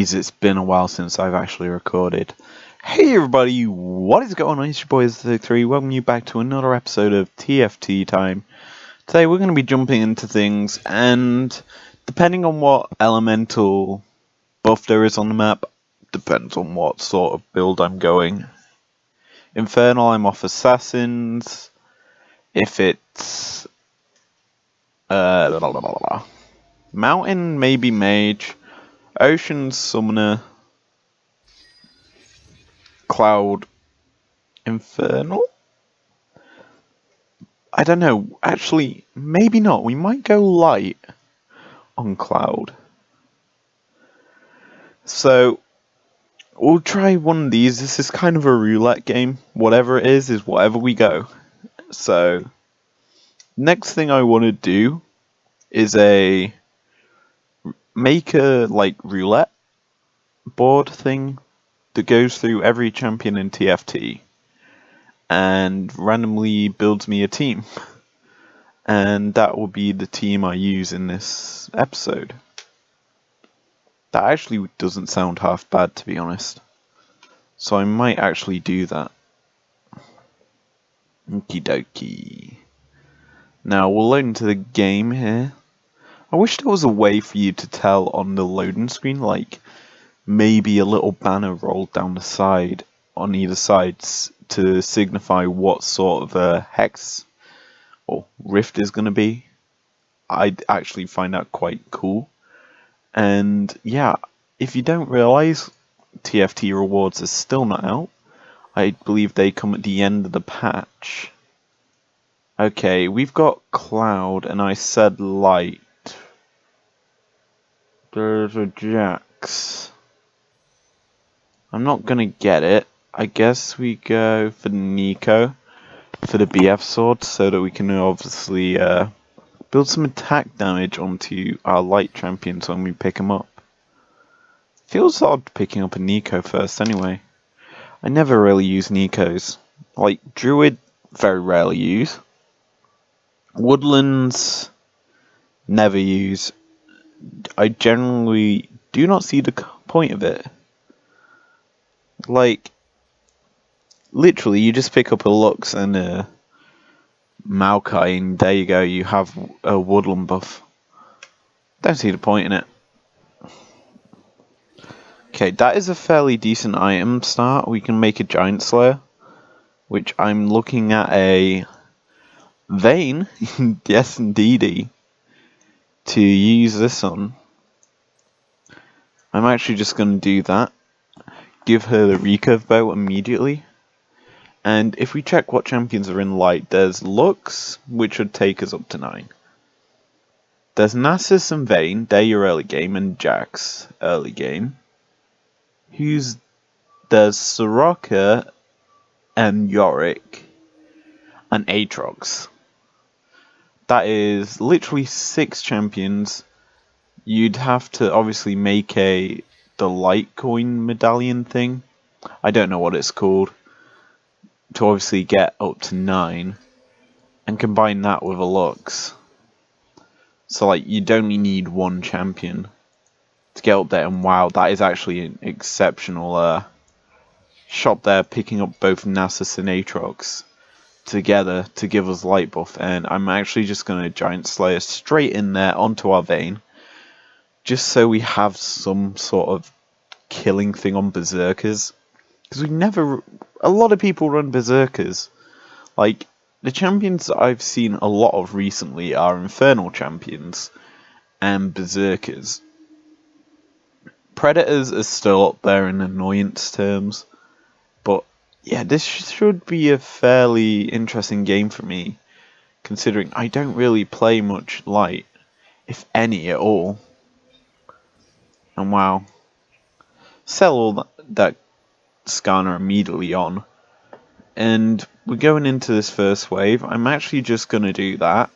Jeez, it's been a while since I've actually recorded. Hey everybody, what is going on? It's your boy izlogic.business. Welcome you back to another episode of TFT Time. Today we're going to be jumping into things, and depending on what elemental buff there is on the map, depends on what sort of build I'm going. Infernal, I'm off Assassins. If it's Mountain, maybe Mage. Ocean, Summoner. Cloud, Infernal? I don't know. Actually, maybe not. We might go light on Cloud. So, we'll try one of these. This is kind of a roulette game. Whatever it is whatever we go. So, next thing I want to do is make a roulette board thing that goes through every champion in TFT and randomly builds me a team. And that will be the team I use in this episode. That actually doesn't sound half bad, to be honest. So I might actually do that. Okie dokie. Now we'll load into the game here. I wish there was a way for you to tell on the loading screen, like maybe a little banner rolled down the side on either sides to signify what sort of a hex or rift is going to be. I'd actually find that quite cool. And yeah, if you don't realize, TFT rewards are still not out. I believe they come at the end of the patch. Okay, we've got Cloud, and I said light. There's a Jax. I'm not gonna get it. I guess we go for Nico for the BF sword, so that we can obviously build some attack damage onto our light champions when we pick them up. Feels odd picking up a Nico first anyway. I never really use Nikos. Like, Druid, very rarely use. Woodlands, never use. I generally do not see the point of it. Like, literally, you just pick up a Lux and a Maokai, and there you go, you have a Woodland buff. Don't see the point in it. Okay, that is a fairly decent item start. We can make a Giant Slayer, which I'm looking at a Vayne, yes indeedy, to use this on. I'm actually just going to do that. Give her the recurve bow immediately. And if we check what champions are in light, there's Lux, which would take us up to 9. There's Nasus and Vayne, they're your early game, and Jax, early game. There's Soraka and Yorick and Aatrox. That is literally 6 champions. You'd have to obviously make the Litecoin medallion thing. I don't know what it's called. To obviously get up to 9. And combine that with a Lux. So like, you'd only need 1 champion to get up there, and wow, that is actually an exceptional shot there, picking up both Nasus and Aatrox together to give us light buff. And I'm actually just going to Giant Slayer straight in there onto our Vayne, just so we have some sort of killing thing on Berserkers, because a lot of people run Berserkers. Like, the champions that I've seen a lot of recently are Infernal champions and Berserkers. Predators are still up there in annoyance terms, but yeah, this should be a fairly interesting game for me, considering I don't really play much light, if any at all. And wow, sell all that Skarner immediately on, and we're going into this first wave. I'm actually just going to do that.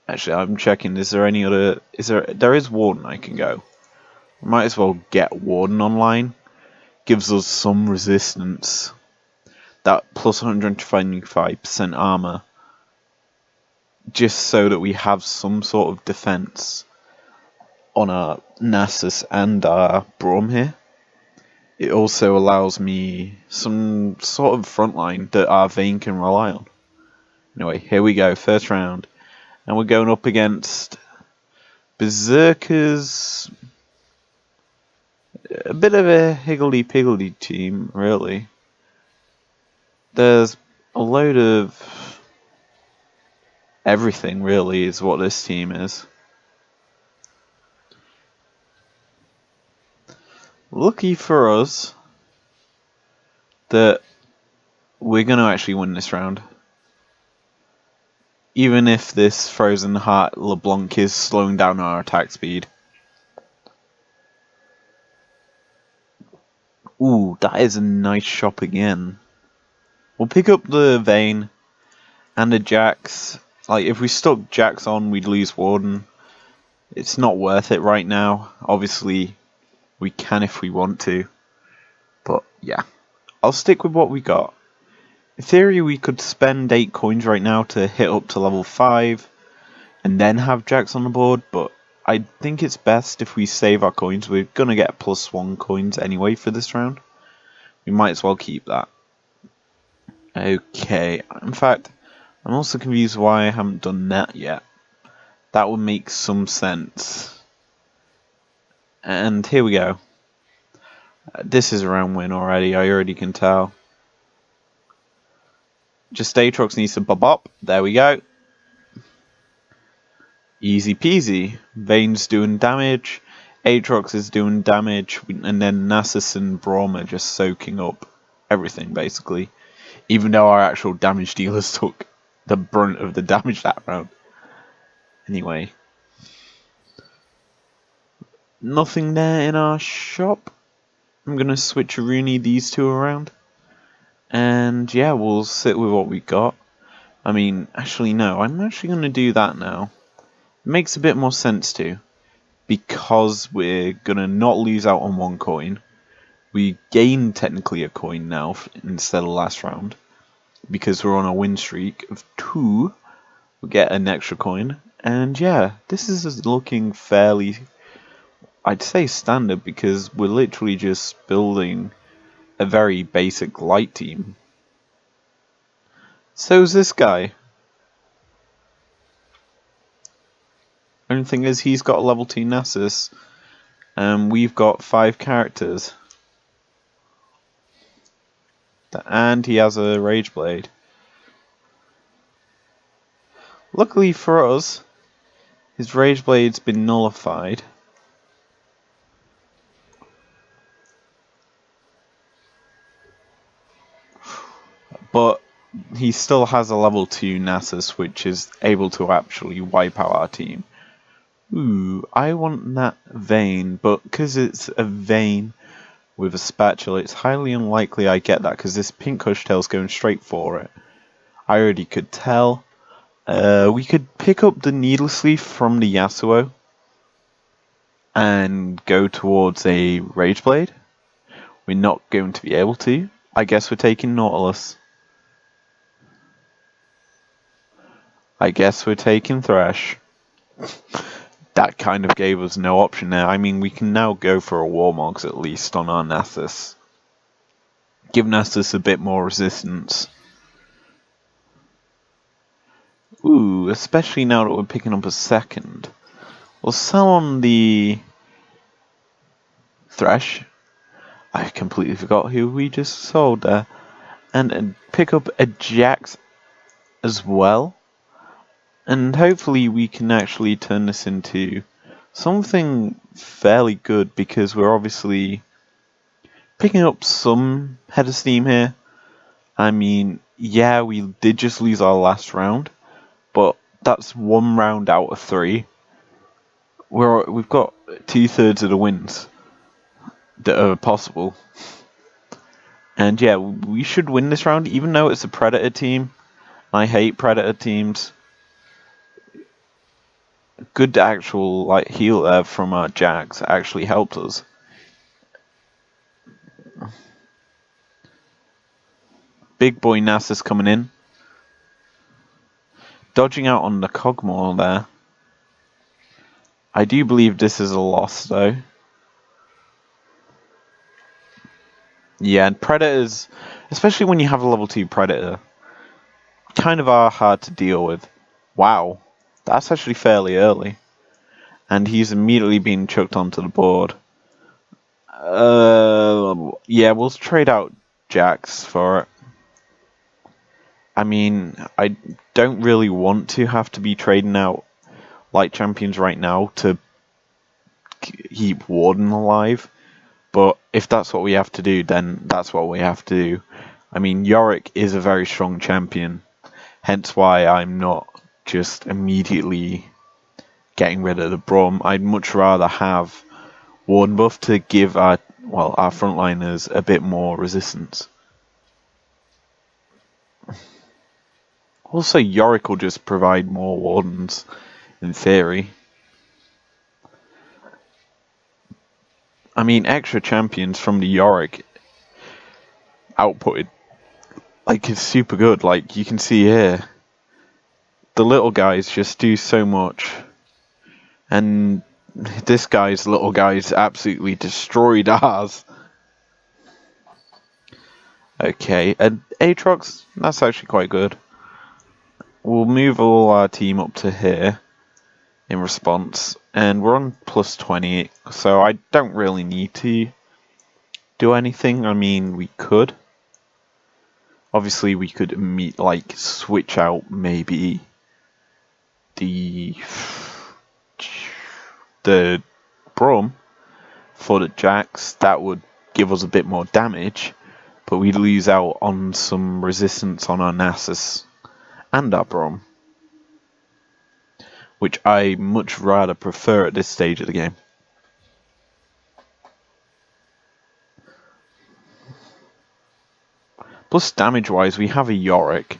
Actually, I'm checking, is there any other... There is Warden I can go. Might as well get Warden online. Gives us some resistance. That plus 125% armor. Just so that we have some sort of defense. on our Nasus and our Braum here. It also allows me some sort of frontline that our Vayne can rely on. Anyway, here we go, first round. And we're going up against Berserkers. A bit of a higgledy-piggledy team, really. There's a load of everything, really, is what this team is. Lucky for us that we're going to actually win this round. Even if this Frozen Heart LeBlanc is slowing down our attack speed. Ooh, that is a nice shop again. We'll pick up the Vayne and the Jax. Like, if we stuck Jax on, we'd lose Warden. It's not worth it right now. Obviously, we can if we want to. But, yeah. I'll stick with what we got. In theory, we could spend 8 coins right now to hit up to level 5. And then have Jax on the board. But I think it's best if we save our coins. We're going to get +1 coins anyway for this round. We might as well keep that. Okay, in fact, I'm also confused why I haven't done that yet. That would make some sense. And here we go. This is a round win already, I already can tell. Just Aatrox needs to bob up. There we go. Easy peasy. Vayne's doing damage. Aatrox is doing damage. And then Nasus and Braum are just soaking up everything, basically. Even though our actual damage dealers took the brunt of the damage that round. Anyway. Nothing there in our shop. I'm going to switch Rooney these two around. And yeah, we'll sit with what we got. I mean, actually no, I'm actually going to do that now. It makes a bit more sense too. Because we're going to not lose out on 1 coin. We gain technically a coin now instead of last round. Because we're on a win streak of 2. We'll get an extra coin. And yeah, this is looking fairly, I'd say, standard, because we're literally just building a very basic light team. So's this guy. Only thing is, he's got a level 2 Nasus, and we've got 5 characters. And he has a Rage Blade. Luckily for us, his Rage Blade's been nullified. But he still has a level 2 Nasus, which is able to actually wipe out our team. Ooh, I want that Vayne, but because it's a Vayne with a spatula, it's highly unlikely I get that, because this pink Hushtail's going straight for it. I already could tell. We could pick up the Needless Leaf from the Yasuo and go towards a Rage Blade. We're not going to be able to. I guess we're taking Nautilus. I guess we're taking Thresh. That kind of gave us no option there. I mean, we can now go for a Warmogs at least on our Nasus. Give Nasus a bit more resistance. Ooh, especially now that we're picking up a second. We'll sell on the Thresh. I completely forgot who we just sold there. And pick up a Jax as well. And hopefully we can actually turn this into something fairly good, because we're obviously picking up some head of steam here. I mean, yeah, we did just lose our last round, but that's 1 round out of 3. We've got 2/3 of the wins that are possible. And yeah, we should win this round, even though it's a Predator team. I hate Predator teams. Good actual heal there from our Jax actually helped us. Big boy Nasus coming in. Dodging out on the Cogmore there. I do believe this is a loss, though. Yeah, and Predators, especially when you have a level 2 Predator, kind of are hard to deal with. Wow, that's actually fairly early. And he's immediately being chucked onto the board. Yeah, we'll trade out Jax for it. I mean, I don't really want to have to be trading out light champions right now to keep Warden alive. But if that's what we have to do, then that's what we have to do. I mean, Yorick is a very strong champion. Hence why I'm not just immediately getting rid of the Braum. I'd much rather have Warden buff to give our frontliners a bit more resistance. Also, Yorick will just provide more Wardens, in theory. I mean, extra champions from the Yorick outputted, like, is super good. Like, you can see here, the little guys just do so much. And this guy's little guys absolutely destroyed ours. Okay, and Aatrox, that's actually quite good. We'll move all our team up to here in response, and we're on plus 20, so I don't really need to do anything. I mean, we could. Obviously, we could switch out maybe the Braum for the Jax. That would give us a bit more damage, but we'd lose out on some resistance on our Nasus and our Braum, which I much rather prefer at this stage of the game. Plus, damage-wise, we have a Yorick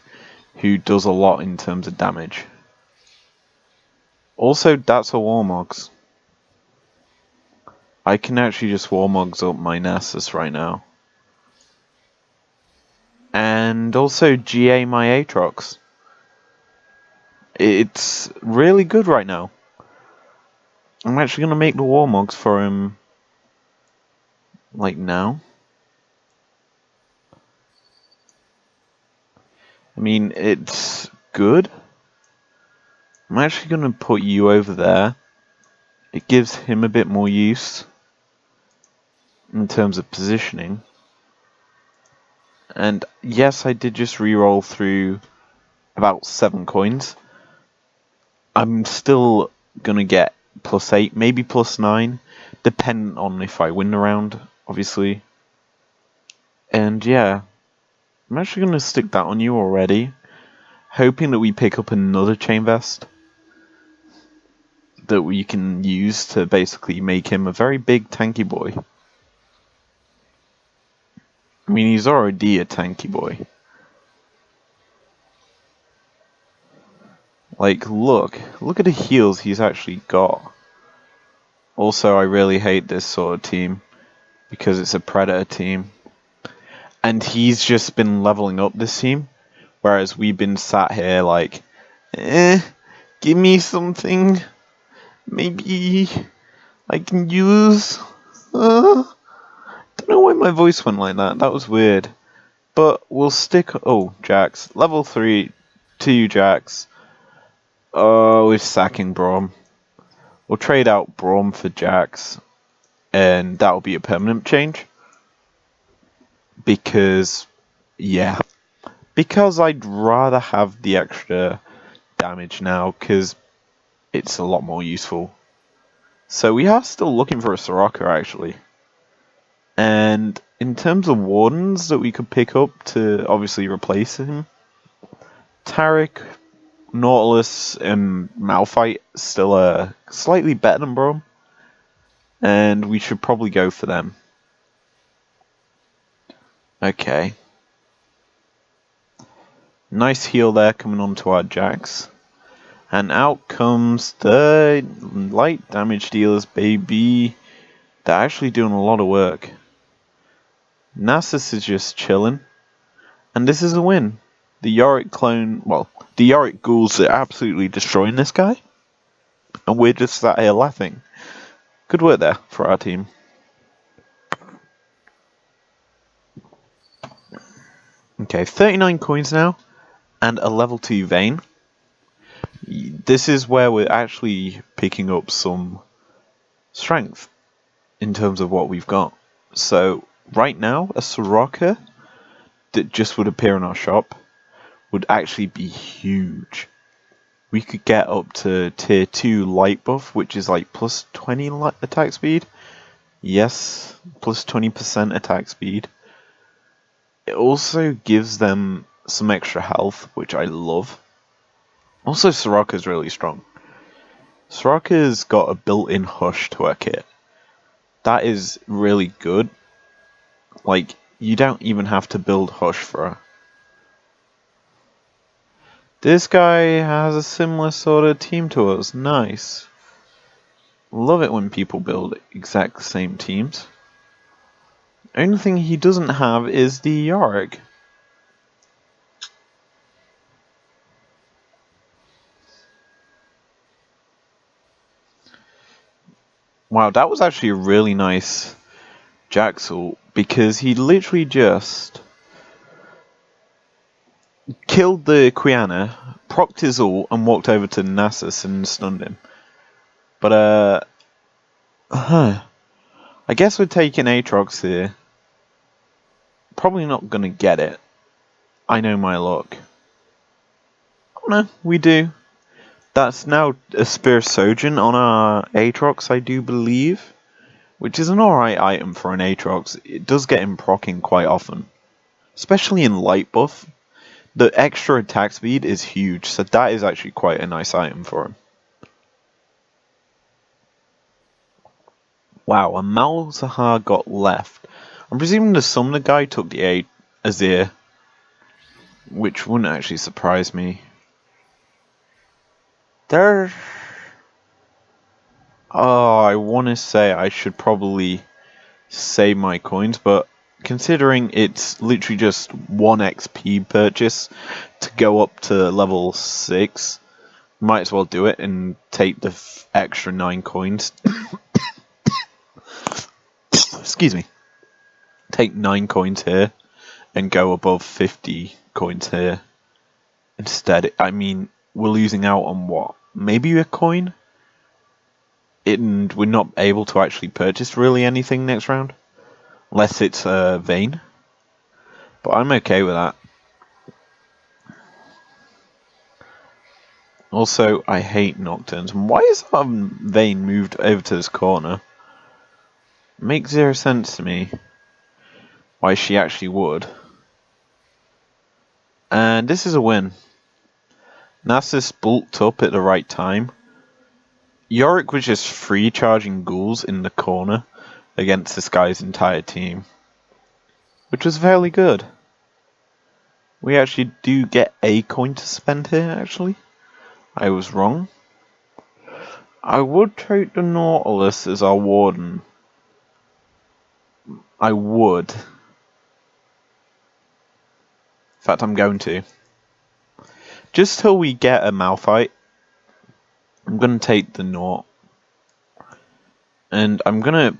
who does a lot in terms of damage. Also, that's a Warmogs. I can actually just Warmogs up my Nasus right now. And also GA my Aatrox. It's really good right now. I'm actually going to make the Warmogs for him, like, now. I mean, it's good. I'm actually going to put you over there. It gives him a bit more use in terms of positioning. And yes, I did just reroll through about 7 coins. I'm still going to get plus 8, maybe plus 9, depending on if I win the round, obviously. And yeah, I'm actually going to stick that on you already, hoping that we pick up another Chain Vest that we can use to basically make him a very big tanky boy. I mean, he's already a tanky boy. Like, look at the heals he's actually got. Also, I really hate this sort of team because it's a Predator team. And he's just been leveling up this team, whereas we've been sat here like, give me something maybe I can use. Don't know why my voice went like that. That was weird. But we'll stick. Oh, Jax. Level 3, 2 Jax. Oh, we're sacking Braum. We'll trade out Braum for Jax, and that'll be a permanent change. Because, yeah. Because I'd rather have the extra damage now, because it's a lot more useful. So we are still looking for a Soraka, actually. And in terms of Wardens that we could pick up to obviously replace him, Taric, Nautilus, and Malphite still are slightly better than Braum. And we should probably go for them. Okay. Nice heal there coming onto our Jax. And out comes the light damage dealers, baby. They're actually doing a lot of work. Nasus is just chilling. And this is a win. The Yorick clone, well, the Yorick ghouls are absolutely destroying this guy. And we're just sat here laughing. Good work there for our team. Okay, 39 coins now, and a level 2 vein. This is where we're actually picking up some strength in terms of what we've got. So, right now, a Soraka that just would appear in our shop would actually be huge. We could get up to tier 2 light buff, which is like plus 20 attack speed. Yes, plus 20% attack speed. It also gives them some extra health, which I love. Also, Soraka's really strong. Soraka's got a built-in hush to her kit. That is really good. Like, you don't even have to build hush for her. This guy has a similar sort of team to us. Nice. Love it when people build exact same teams. Only thing he doesn't have is the Yorick. Wow, that was actually a really nice Jaxal, because he literally just killed the Quiana, procced his ult, and walked over to Nasus and stunned him. But, I guess we're taking Aatrox here. Probably not gonna get it. I know my luck. Oh no, we do. That's now a Spear Sojourn on our Aatrox, I do believe. Which is an alright item for an Aatrox. It does get him proccing quite often. Especially in light buff. The extra attack speed is huge, so that is actually quite a nice item for him. Wow, a Malzahar got left. I'm presuming the Summoner guy took the Azir, which wouldn't actually surprise me. Oh, I want to say I should probably save my coins, but considering it's literally just 1 XP purchase to go up to level 6, might as well do it and take the extra 9 coins. Excuse me. Take 9 coins here and go above 50 coins here. Instead, I mean, we're losing out on what? Maybe a coin? And we're not able to actually purchase really anything next round. Unless it's a vein. But I'm okay with that. Also, I hate Nocturnes. Why is that vein moved over to this corner? Makes 0 sense to me. Why she actually would. And this is a win. Nasus bulked up at the right time. Yorick was just free charging ghouls in the corner against this guy's entire team. Which was fairly good. We actually do get a coin to spend here, actually. I was wrong. I would take the Nautilus as our warden. I would. In fact, I'm going to. Just till we get a Malphite, I'm going to take the Naut. And I'm going to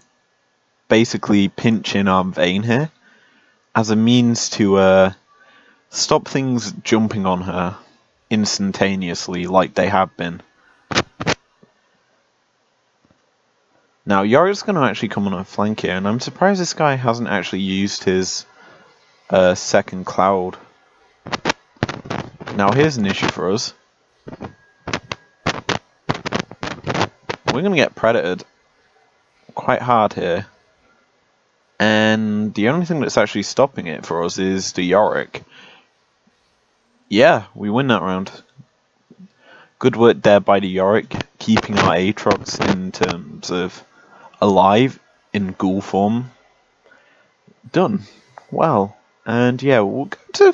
basically pinch in our Vayne here as a means to stop things jumping on her instantaneously like they have been. Now, Yorick's going to actually come on a flank here, and I'm surprised this guy hasn't actually used his second cloud. Now, here's an issue for us. We're going to get predated quite hard here. And the only thing that's actually stopping it for us is the Yorick. Yeah, we win that round. Good work there by the Yorick, keeping our Aatrox in terms of alive in ghoul form. Done. Well, and yeah, we'll go to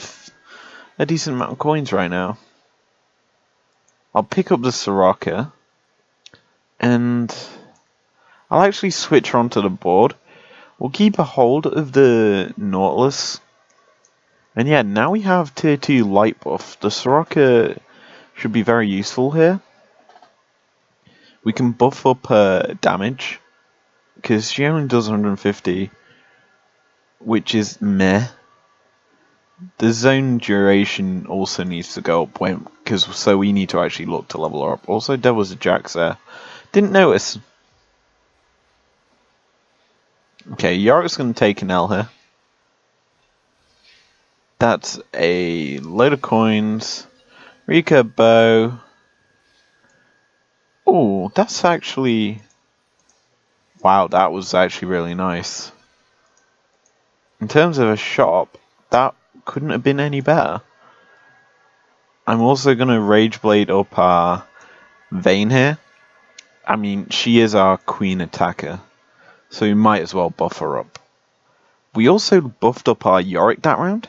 a decent amount of coins right now. I'll pick up the Soraka, and I'll actually switch her onto the board. We'll keep a hold of the Nautilus. And yeah, now we have tier 2 light buff. The Soraka should be very useful here. We can buff up her damage, because she only does 150, which is meh. The zone duration also needs to go up, so we need to actually look to level her up. Also, there was a Jax there. Didn't notice. Okay, Yorick's going to take an L here. That's a load of coins. Rika bow. Oh, that's actually... Wow, that was actually really nice. In terms of a shop, that couldn't have been any better. I'm also going to Rage Blade up our Vayne here. I mean, she is our queen attacker, so we might as well buff her up. We also buffed up our Yorick that round,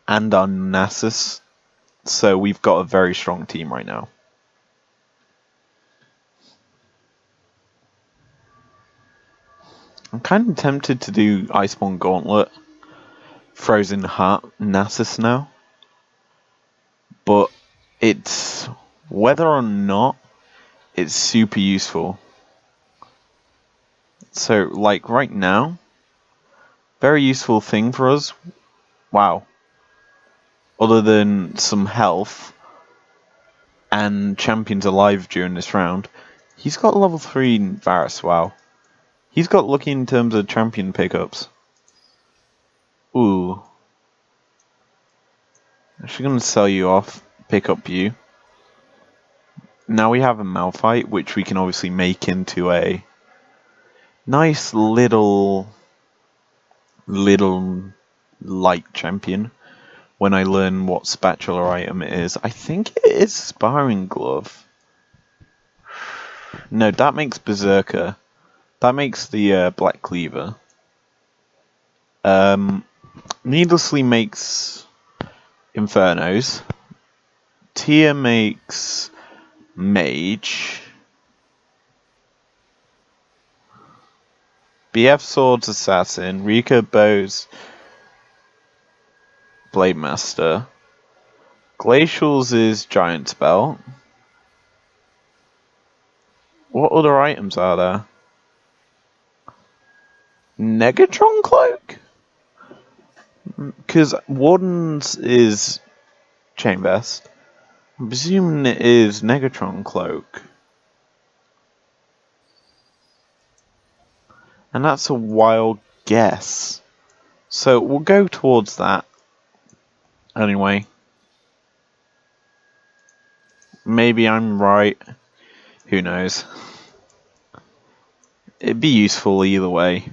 and our Nasus, so we've got a very strong team right now. I'm kind of tempted to do Iceborne Gauntlet, Frozen Heart, Nasus now, but it's whether or not it's super useful. So, like right now, very useful thing for us. Wow. Other than some health and champions alive during this round, he's got level 3 Varus. Wow. He's got lucky in terms of champion pickups. Ooh. Actually gonna sell you off, pick up you. Now we have a Malphite, which we can obviously make into a nice little light champion when I learn what spatula item it is. I think it is Sparring Glove. No, that makes Berserker. That makes the Black Cleaver. Needlessly makes Infernos. Tia makes Mage. BF Swords Assassin. Rika Bows Blade Master. Glacials is Giant Spell. What other items are there? Negatron Cloak? Because Warden's is Chain Vest. I'm presuming it is Negatron Cloak. And that's a wild guess. So we'll go towards that. Anyway. Maybe I'm right. Who knows? It'd be useful either way.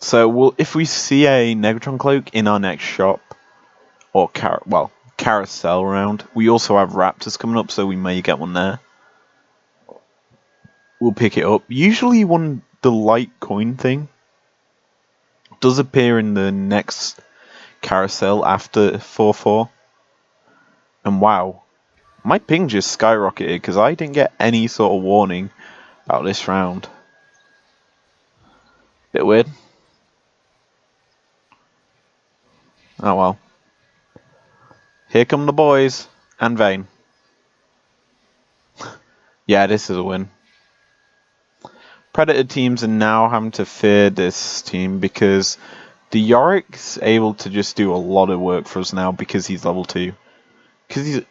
So if we see a Negatron Cloak in our next shop, or carousel round, we also have Raptors coming up, so we may get one there. We'll pick it up. Usually the light coin thing does appear in the next carousel after 4-4. And wow, my ping just skyrocketed because I didn't get any sort of warning about this round. Bit weird. Oh well. Here come the boys. And Vayne. Yeah, this is a win. Predator teams are now having to fear this team because the Yorick's able to just do a lot of work for us now because he's level 2.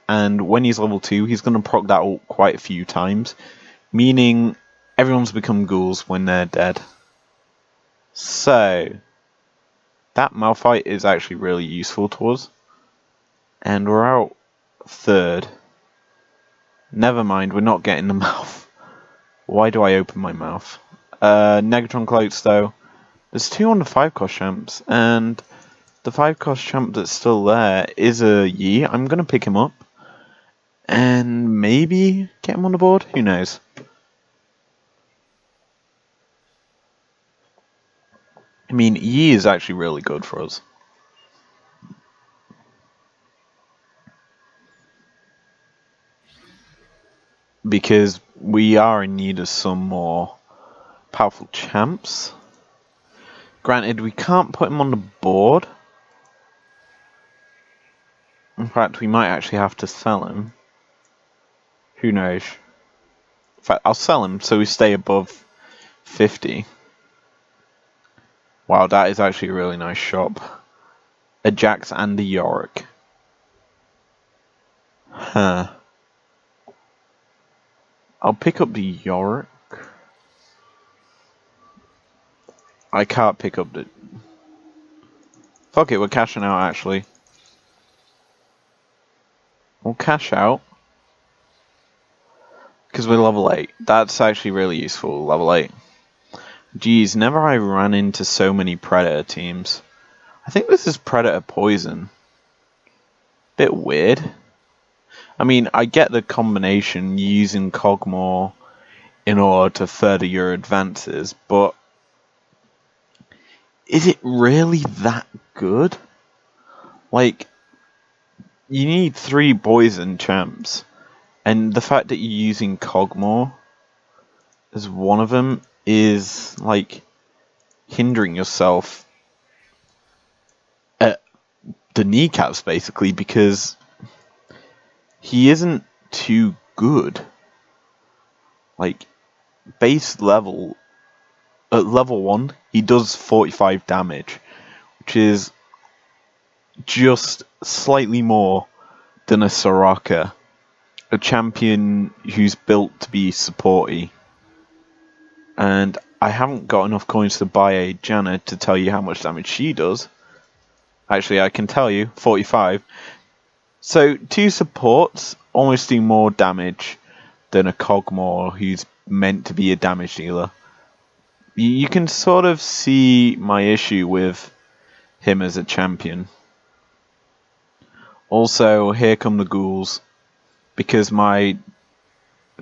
And when he's level 2, he's going to proc that ult quite a few times, meaning everyone's become ghouls when they're dead. So, that Malphite is actually really useful to us. And we're out third. Never mind, we're not getting the mouth. Why do I open my mouth? Negatron Cloaks, though. There's 2 on the 5-cost champs, and the 5-cost champ that's still there is a Yi. I'm going to pick him up. And maybe get him on the board? Who knows? I mean, Yi is actually really good for us. Because we are in need of some more powerful champs. Granted, we can't put him on the board. In fact, we might actually have to sell him. Who knows? In fact, I'll sell him so we stay above 50. Wow, that is actually a really nice shop. A Jax and a Yorick. Huh. I'll pick up the Yorick. I can't pick up the... Fuck it, we're cashing out actually. We'll cash out. Because we're level 8. That's actually really useful, level 8. Geez, never I ran into so many Predator teams. I think this is Predator Poison. Bit weird. I mean, I get the combination using Cogmore in order to further your advances, but is it really that good? Like, you need 3 Poison champs, and the fact that you're using Cogmore as one of them is, like, hindering yourself at the kneecaps, basically, because he isn't too good. Like, base level, at level 1, he does 45 damage, which is just slightly more than a Soraka, a champion who's built to be supporty. And I haven't got enough coins to buy a Janna to tell you how much damage she does. Actually, I can tell you, 45. So, 2 supports almost do more damage than a Cogmore who's meant to be a damage dealer. You can sort of see my issue with him as a champion. Also, here come the ghouls, because my...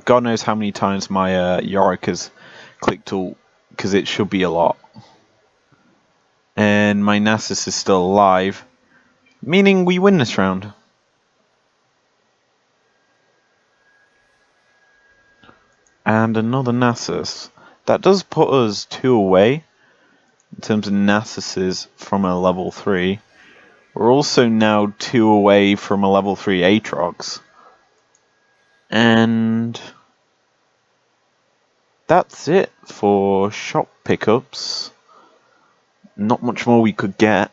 God knows how many times my Yorick has clicked ult, because it should be a lot. And my Nasus is still alive, meaning we win this round. And another Nasus. That does put us 2 away in terms of Nasuses from a level 3. We're also now 2 away from a level 3 Aatrox. And that's it for shop pickups. Not much more we could get.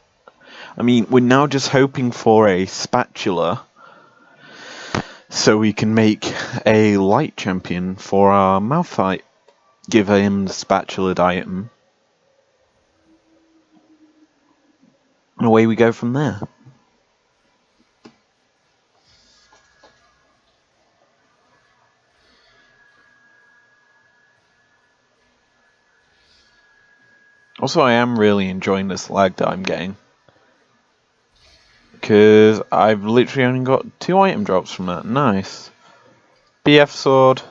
I mean, we're now just hoping for a spatula so we can make a light champion for our Malphite. Give him the spatula item. And away we go from there. Also, I am really enjoying this lag that I'm getting. Because I've literally only got 2 item drops from that. Nice. BF sword.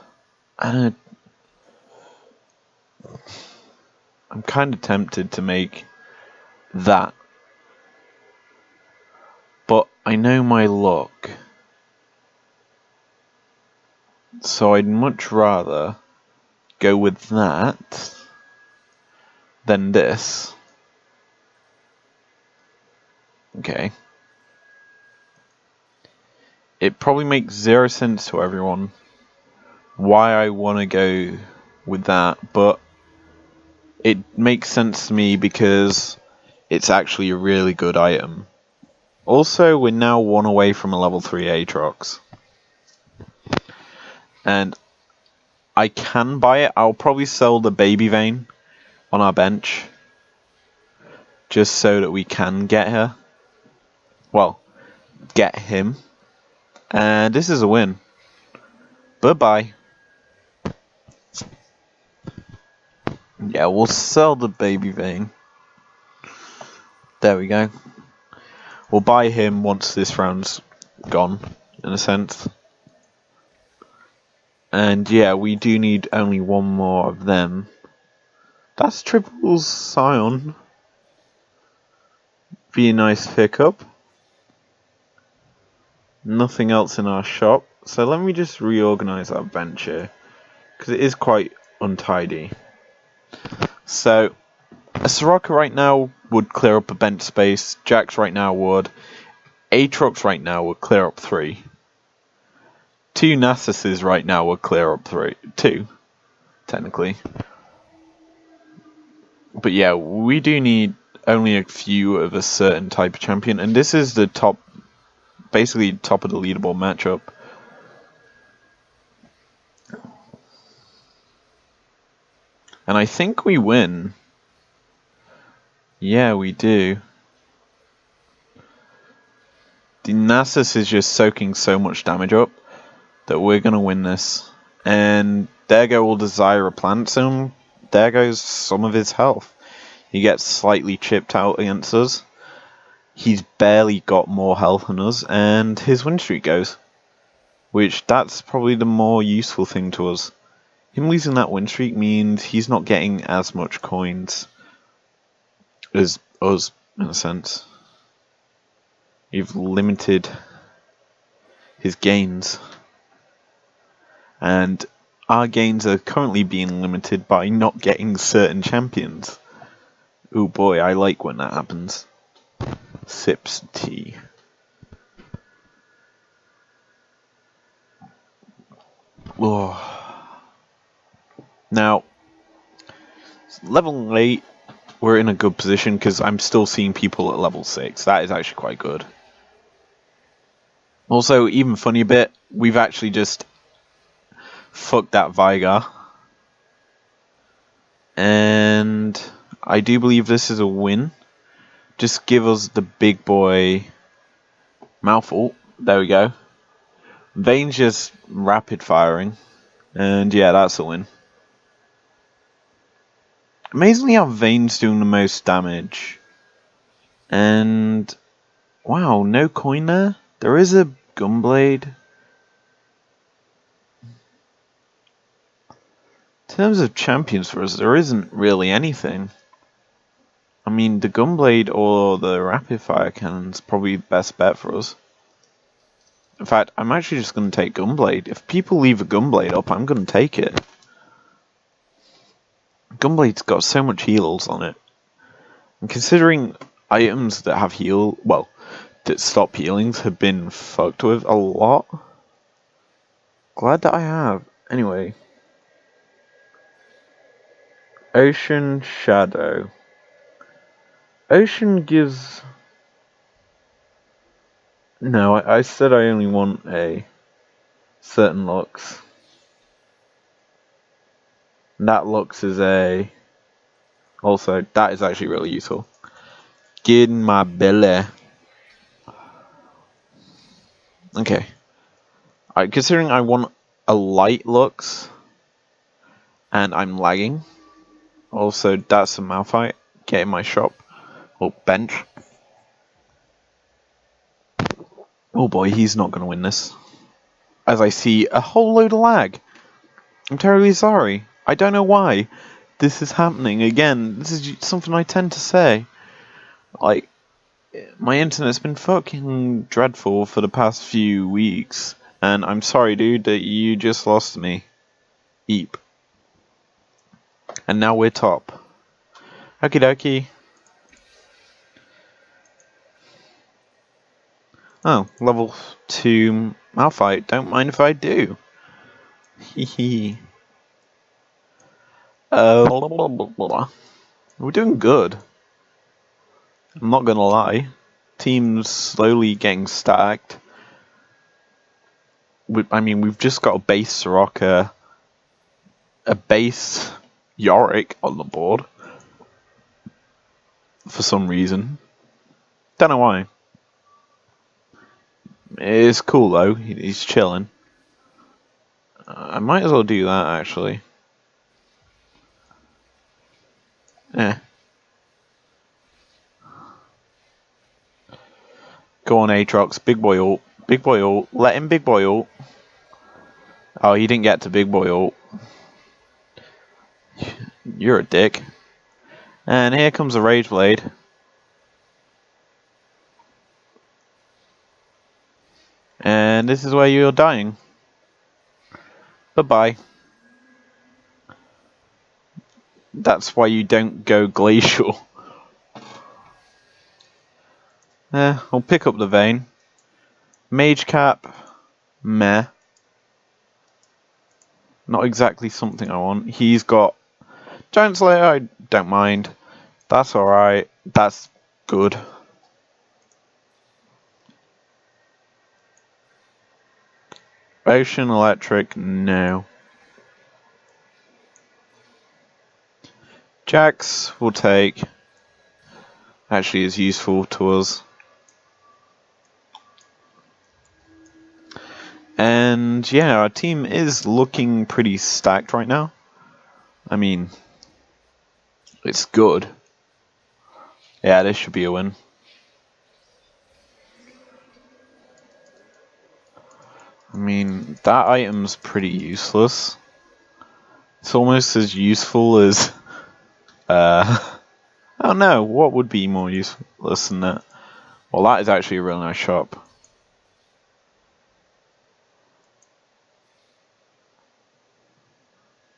And I'm kind of tempted to make that. But I know my luck. So I'd much rather go with that than this. Okay. It probably makes 0 sense to everyone why I want to go with that, but it makes sense to me because it's actually a really good item. Also, we're now 1 away from a level 3 Aatrox. And I can buy it. I'll probably sell the baby vein on our bench. Just so that we can get her. Well, get him. And this is a win. Bye-bye. Yeah, we'll sell the baby vein. There we go. We'll buy him once this round's gone, in a sense. And yeah, we do need only 1 more of them. That's triple Scion. Be a nice pickup. Nothing else in our shop. So let me just reorganize our bench here, because it is quite untidy. So, a Soraka right now would clear up a bench space. Jax right now would. Aatrox right now would clear up 3. 2 Nassuses right now will clear up 3. 2, technically. But yeah, we do need only a few of a certain type of champion, and this is the top, basically top of the leaderboard matchup. And I think we win. Yeah, we do. The Nasus is just soaking so much damage up that we're going to win this. And there go all the Zyra plants, and there goes some of his health. He gets slightly chipped out against us. He's barely got more health than us, and his win streak goes. Which, that's probably the more useful thing to us. Him losing that win streak means he's not getting as much coins as us, in a sense. You've limited his gains. And our gains are currently being limited by not getting certain champions. Oh boy, I like when that happens. Sips tea. Oh. Now, level 8, we're in a good position because I'm still seeing people at level 6. That is actually quite good. Also, even funny bit, we've actually just fucked that Vigar. And I do believe this is a win. Just give us the big boy mouthful. There we go. Vayne's just rapid firing. And yeah, that's a win. Amazingly how Vayne's doing the most damage. And wow, no coin there? There is a Gunblade. In terms of champions for us, there isn't really anything. I mean, the Gunblade or the Rapid Fire Cannon's probably the best bet for us. In fact, I'm actually just going to take Gunblade. If people leave a Gunblade up, I'm going to take it. Gunblade's got so much heals on it. And considering items that have heal, well, that stop healings have been fucked with a lot. Glad that I have. Anyway. Ocean Shadow. Ocean gives... No, I said I only want a certain looks. And that looks is a... Also, that is actually really useful. Get in my belly. Okay. Alright, considering I want a light looks, and I'm lagging. Also, that's a Malphite. Get in my shop. Or bench. Oh boy, he's not going to win this. As I see a whole load of lag. I'm terribly sorry. I don't know why this is happening again. This is something I tend to say. Like, my internet's been fucking dreadful for the past few weeks. And I'm sorry, dude, that you just lost me. Eep. And now we're top. Okie dokie. Oh, level 2 Malphite. Don't mind if I do. Hehe. We're doing good. I'm not gonna lie. Team's slowly getting stacked. I mean, we've just got a base Soraka, a base Yorick on the board. For some reason. Don't know why. It's cool though, he's chilling. I might as well do that actually. Eh. Go on Aatrox, big boy ult. Big boy ult. Let him big boy ult. Oh, he didn't get to big boy ult. You're a dick. And here comes a Rage Blade. And this is where you're dying. Bye-bye. That's why you don't go glacial. I'll pick up the Vayne. Mage Cap. Meh. Not exactly something I want. He's got Giant Slayer, I don't mind. That's alright. That's good. Ocean Electric, no. Jax will take. Actually is useful to us. And yeah, our team is looking pretty stacked right now. I mean, it's good. Yeah, this should be a win. I mean, that item's pretty useless. It's almost as useful as... I don't know, what would be more useless than that? Well, that is actually a real nice shop.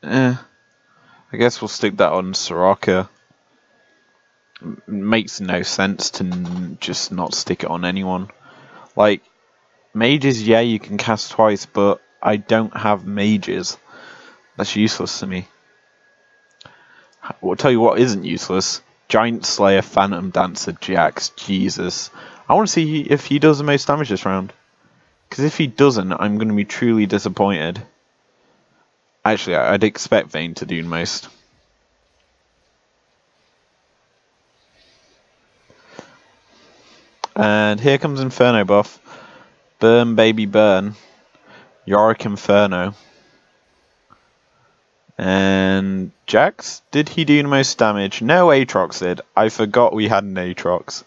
I guess we'll stick that on Soraka. Makes no sense to just not stick it on anyone. Like, mages, yeah, you can cast twice, but I don't have mages. That's useless to me. I'll tell you what isn't useless. Giant Slayer, Phantom Dancer, Jax. Jesus. I want to see if he does the most damage this round. Because if he doesn't, I'm going to be truly disappointed. Actually, I'd expect Vayne to do most. And here comes Inferno buff. Burn, baby, burn. Yorick Inferno. And Jax, did he do the most damage? No, Aatrox did. I forgot we had an Aatrox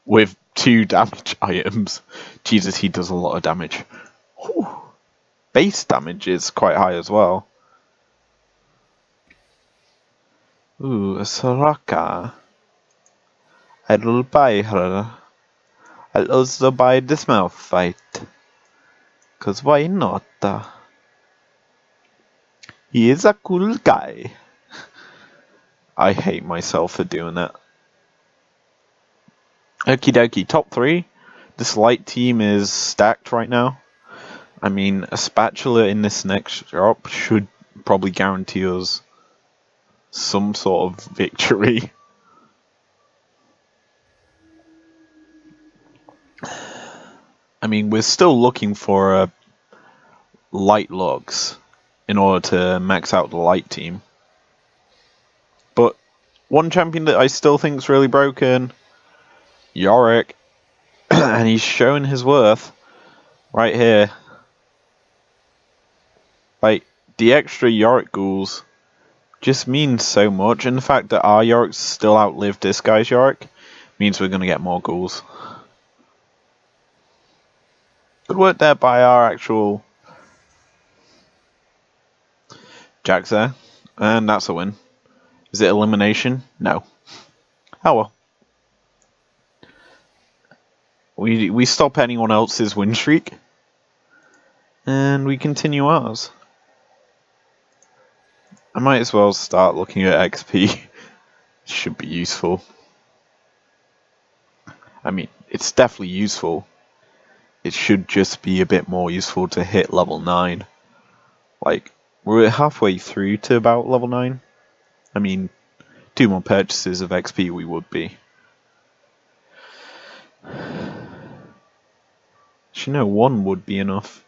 with 2 damage items. Jesus, he does a lot of damage. Whew. Base damage is quite high as well. Ooh, a Soraka. I'll buy her. I'll also buy this Malphite. Cause why not? He is a cool guy. I hate myself for doing that. Okie dokie, top 3. This light team is stacked right now. I mean, a spatula in this next drop should probably guarantee us some sort of victory. I mean, we're still looking for light logs in order to max out the light team. But one champion that I still think is really broken, Yorick, and he's showing his worth right here. Like, the extra Yorick ghouls just means so much, and the fact that our Yorick still outlived this guy's Yorick means we're going to get more ghouls. Good work there by our actual Jax there, and that's a win. Is it elimination? No. Oh well. We stop anyone else's win streak, and we continue ours. I might as well start looking at XP. Should be useful. I mean, it's definitely useful. It should just be a bit more useful to hit level 9. Like, we're halfway through to about level 9. I mean, 2 more purchases of XP we would be. Actually, no, 1 would be enough.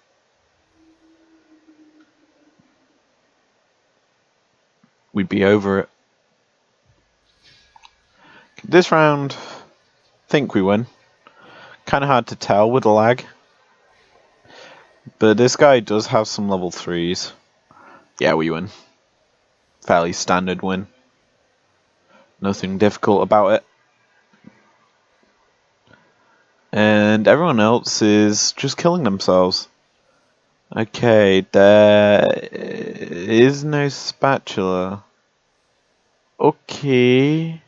We'd be over it. This round, think we win. Kind of hard to tell with the lag. But this guy does have some level 3s. Yeah, we win. Fairly standard win. Nothing difficult about it. And everyone else is just killing themselves. Okay, there is no spatula. Okay.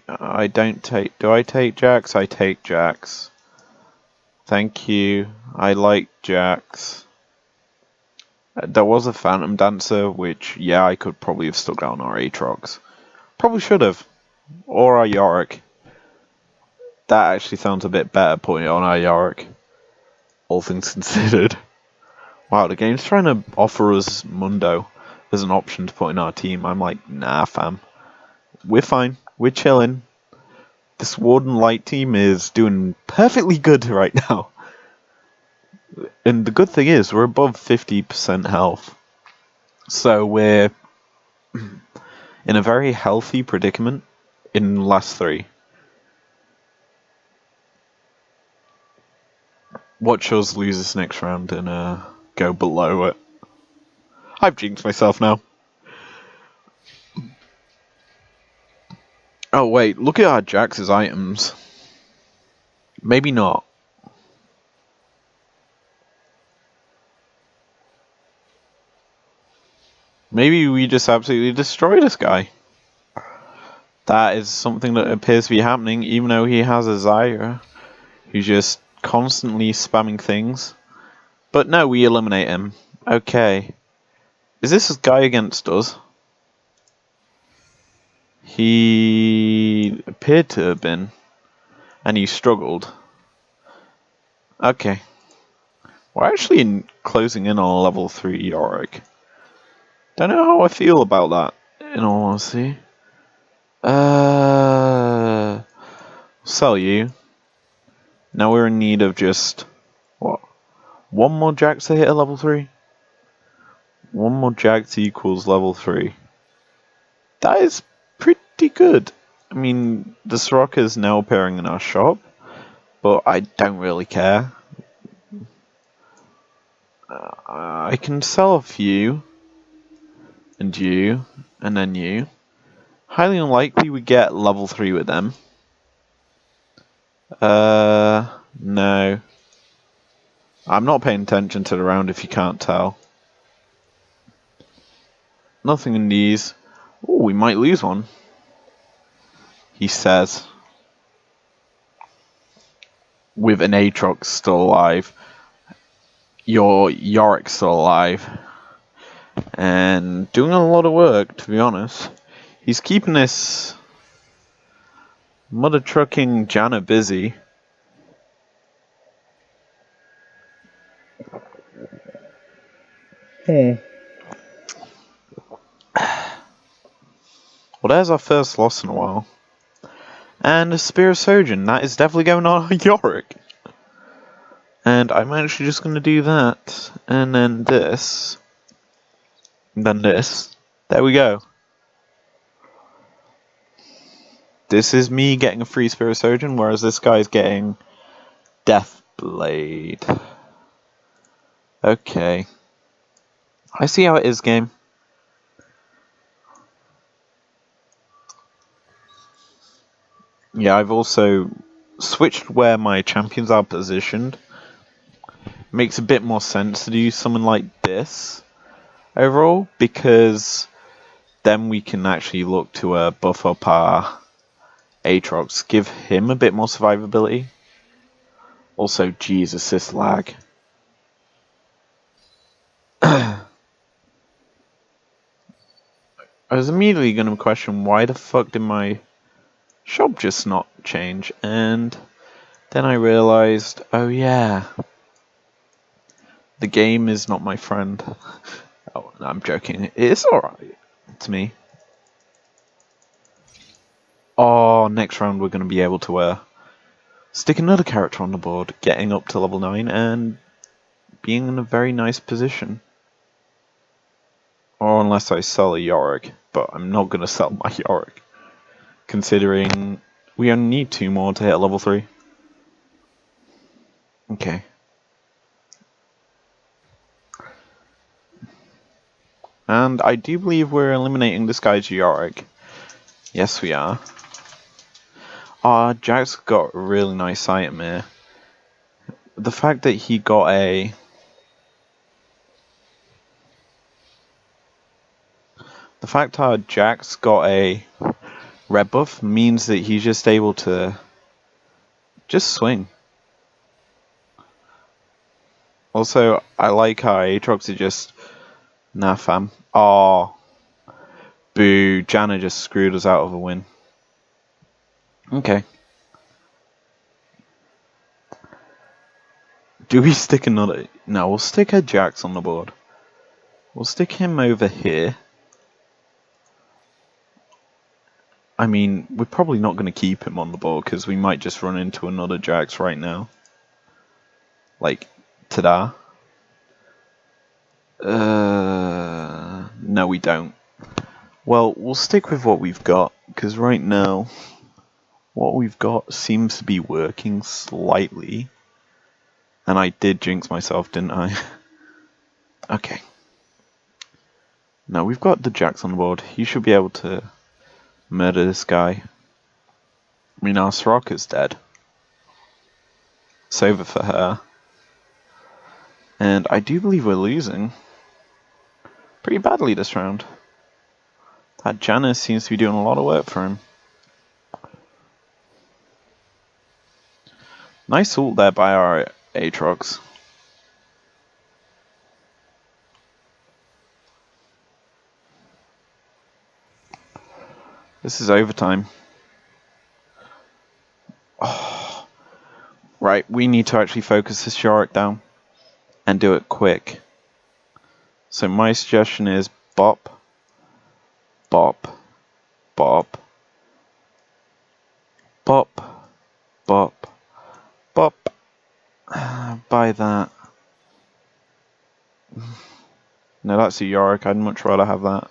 I don't take, do I take Jax? I take Jax. Thank you. I like Jax. There was a Phantom Dancer, which, yeah, I could probably have stuck down our Aatrox. Probably should have. Or our Yorick. That actually sounds a bit better putting it on our Yorick. All things considered. Wow, the game's trying to offer us Mundo as an option to put in our team. I'm like, nah, fam. We're fine. We're chilling. This Warden Light team is doing perfectly good right now. And the good thing is, we're above 50% health. So we're in a very healthy predicament in last 3. Watch us lose this next round and go below it. I've jinxed myself now. Oh wait, look at our Jax's items. Maybe not. Maybe we just absolutely destroy this guy. That is something that appears to be happening, even though he has a Zyra who's just constantly spamming things. But no, we eliminate him. Okay. Is this guy against us? He appeared to have been. And he struggled. Okay. We're actually closing in on a level 3 Yorick. Don't know how I feel about that, in all honesty. Sell you. Now we're in need of just, what? One more Jax to hit a level 3? One more Jax equals level 3. That is pretty good. I mean, the Soraka is now appearing in our shop, but I don't really care. I can sell a few, and you, and then you. Highly unlikely we get level 3 with them. No. I'm not paying attention to the round if you can't tell. Nothing in these. Oh, we might lose one. He says. With an Aatrox still alive. Your Yorick's still alive. And doing a lot of work, to be honest. He's keeping this mother trucking Janna busy. Well, there's our first loss in a while. And a Spear of Sojourn, that is definitely going on Yorick. And I'm actually just going to do that. And then this. And then this. There we go. This is me getting a free Spear of Sojourn, whereas this guy's getting Death Blade. Okay. I see how it is, game. Yeah, I've also switched where my champions are positioned. Makes a bit more sense to do something like this overall, because then we can actually look to buff up our Aatrox, give him a bit more survivability. Also, Jesus, this lag. I was immediately going to question why the fuck did my shop just not change, and then I realized, oh yeah, the game is not my friend. Oh, no, I'm joking. It's alright to me. Oh, next round we're going to be able to stick another character on the board, getting up to level 9 and being in a very nice position. Or unless I sell a Yorick, but I'm not going to sell my Yorick, considering we only need 2 more to hit level 3. Okay. And I do believe we're eliminating this guy's Yorick. Yes, we are. Jack's got a really nice item here. The fact that he got a... The fact that Jack's got a red buff means that he's just able to just swing. Also, I like how Aatrox is just... Nah, fam. Oh, boo. Janna just screwed us out of a win. Okay. Do we stick another? No, we'll stick a Jax on the board. We'll stick him over here. I mean, we're probably not going to keep him on the board because we might just run into another Jax right now. Like, ta-da. No we don't. Well, we'll stick with what we've got, because right now, what we've got seems to be working slightly. And I did jinx myself, didn't I? Okay. Now, we've got the Jax on board. He should be able to murder this guy. I mean, our Soraka's dead. It's over for her. And I do believe we're losing pretty badly this round. That Janice seems to be doing a lot of work for him. Nice ult there by our Aatrox. This is overtime. Oh. Right, we need to actually focus this Yorick down and do it quick. So my suggestion is bop, bop, bop, bop, bop, bop. Buy that. No, that's a Yorick. I'd much rather have that.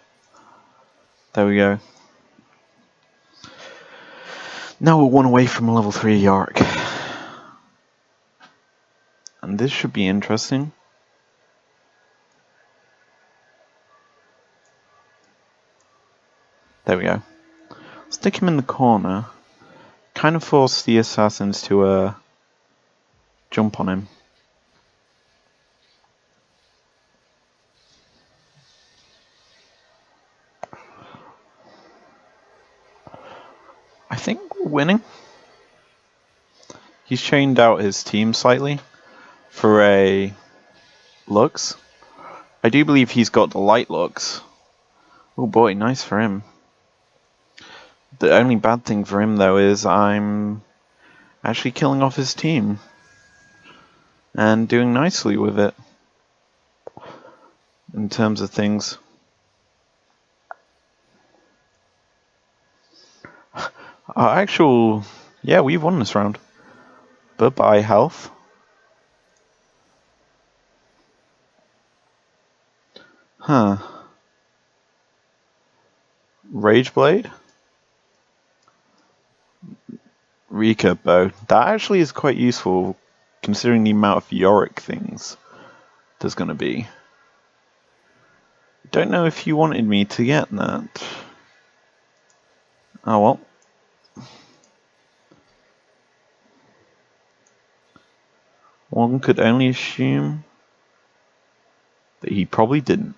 There we go. Now we're one away from a level 3 Yorick. And this should be interesting. There we go. Stick him in the corner. Kind of force the assassins to jump on him. I think we're winning. He's chained out his team slightly for a Lux. I do believe he's got the light Lux. Oh boy, nice for him. The only bad thing for him though is I'm actually killing off his team. And doing nicely with it. In terms of things. Yeah, we've won this round. Bye-bye, health. Huh. Rage Blade? Rika bow. That actually is quite useful, considering the amount of Yorick things there's gonna be. Don't know if you wanted me to get that. Oh well. One could only assume that he probably didn't.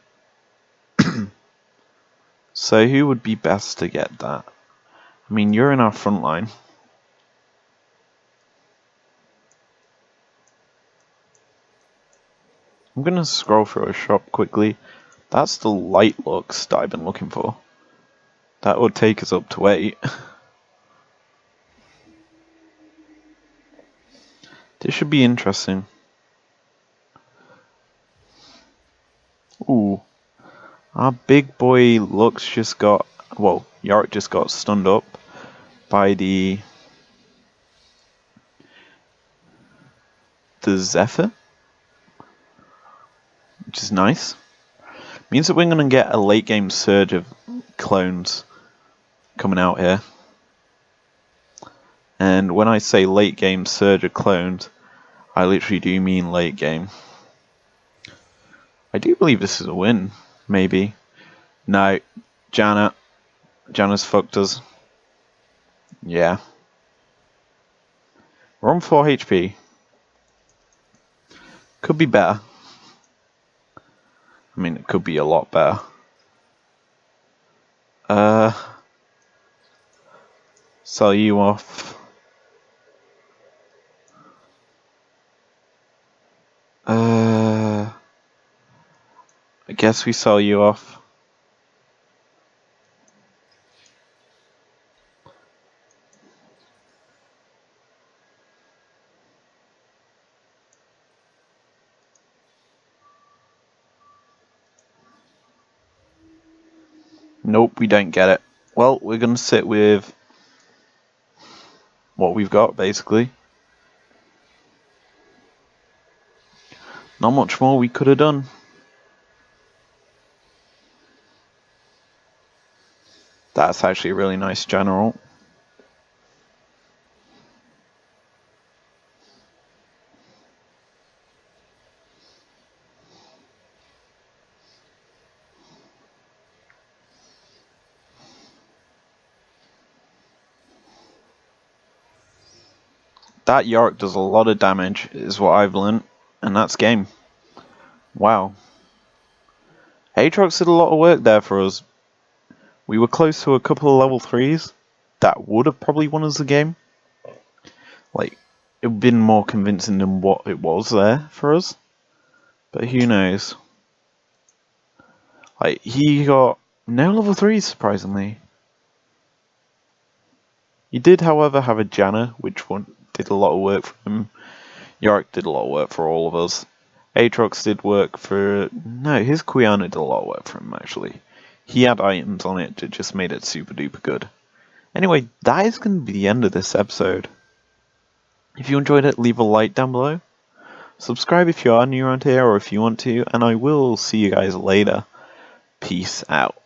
So who would be best to get that? I mean, you're in our front line. I'm gonna scroll through a shop quickly. That's the light Lux that I've been looking for. That would take us up to 8. This should be interesting. Ooh. Our big boy Lux just got... Well, Yorick just got stunned up by the Zephyr. Which is nice. Means that we're going to get a late game surge of clones coming out here. And when I say late game surge of clones, I literally do mean late game. I do believe this is a win, maybe. No, Janna's fucked us. Yeah. We're on 4 HP. Could be better. I mean, it could be a lot better. Sell you off. I guess we sell you off. Nope, we don't get it. Well, we're going to sit with what we've got, basically. Not much more we could have done. That's actually a really nice general. That Yorick does a lot of damage, is what I've learnt, and that's game. Wow. Aatrox did a lot of work there for us. We were close to a couple of level 3s that would have probably won us the game. Like, it would have been more convincing than what it was there for us. But who knows. Like, he got no level 3s, surprisingly. He did, however, have a Janna, which did a lot of work for him. Yorick did a lot of work for all of us. Aatrox did work for... No, his Quiana did a lot of work for him, actually. He had items on it that just made it super duper good. Anyway, that is going to be the end of this episode. If you enjoyed it, leave a like down below. Subscribe if you are new around here or if you want to, and I will see you guys later. Peace out.